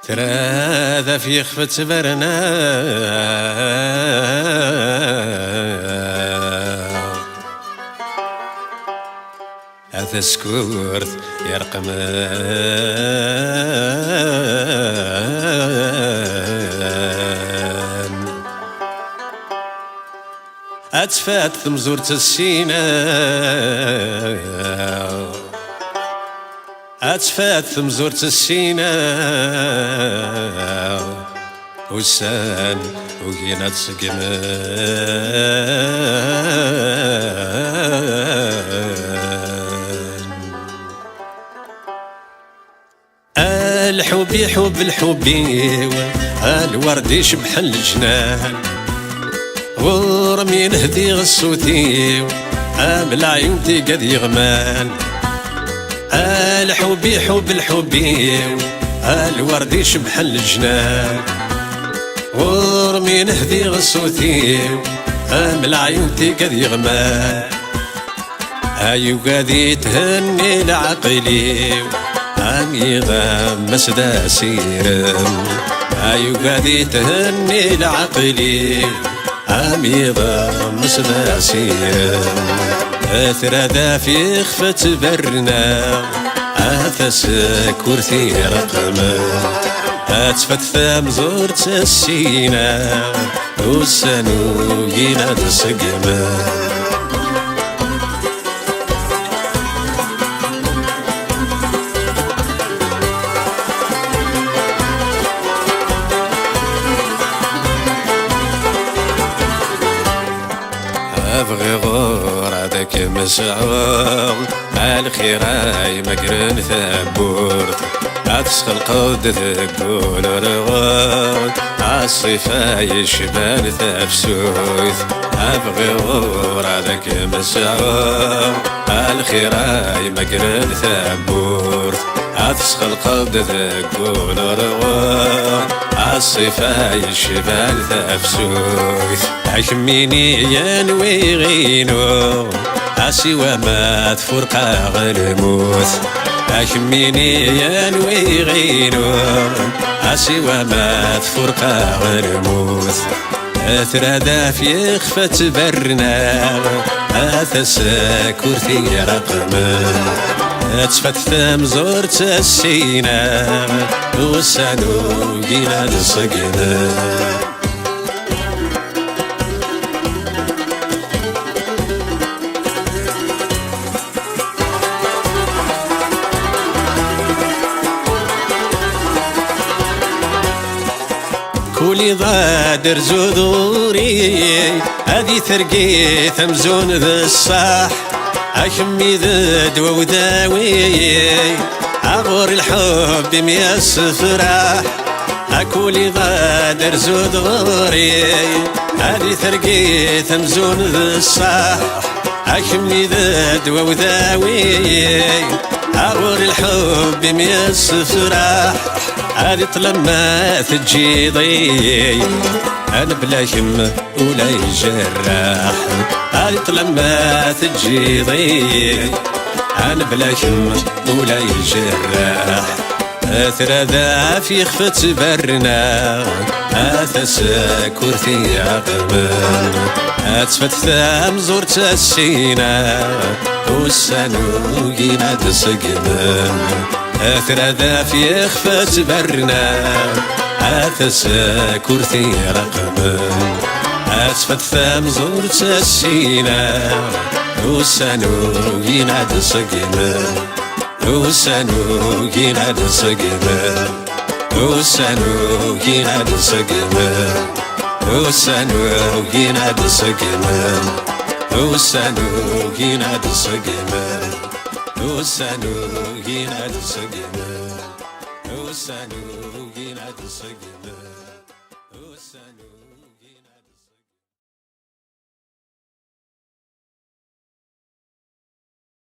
تراذا في خفت برنا هذا سكورت يرقم أتفات مزورة السينا أتفات مزورة السينا وسان وجينا تسقمان الحبي حب الحبي الورد يشبح الجنان ورمي نهدي غصوتي العيون قد يغمان الحبي حب الحبي الورد يشبح الجنان ورمي نهدي غصوتي العيون قد يغمان هايو قادي تهني لعقلي عمي غمس دا سيرم هايو قادي تهني لعقلي عمي غمس دا سيرم أثرى في خفت برنا أثس كورتي رقما أتفت ثام زورت السينا والسنو يناد سقما أبغي غور هذاك مسعور الخيراي مقرن ثبورت أتسخل قود تقول رغور عالصفاي شبان ثفسوث أبغي غور هذاك مسعور الخيراي مقرن ثبورت أتسخل قود تقول رغور عالصفاي شبان ثفسوث حكميني ينوي غينو عسيوا ما تفرقا غنموت حكميني ينوي غينو عسيوا ما تفرقا غنموت أترادى في خفت برنا أثسا كورتي رقما أتفت ثام زورت السينا وسانو جينا لصقنا كولي ضادر زودوري هذي ثرقي ثمزون ذا الصح أشمي ذا دوا وداوي أغور الحب مياس فرح أكولي ضادر زودوري هذي ثرقي ثمزون ذا الصح أشمي ذا دوا وداوي أغور الحب مياس فرح هذي طلما تجي ضي أنا بلا شم ولا يجرح هذي طلما تجي ضي أنا بلا شم ولا يجرح أثرى ذا في خفت برنا أثس كورتي عقبان أتفت ثام زورت السينا والسانو جينا تسقمان أثرى ذا في خفت برنا أثس كورتي رقما أتفت ثام زورت السينا والسانو جينا تسقمان والسانو جينا تسقمان والسانو جينا تسقمان والسانو جينا تسقمان والسانو جينا تسقمان والسانو جينا تسقمان والسانو جينا تسقمان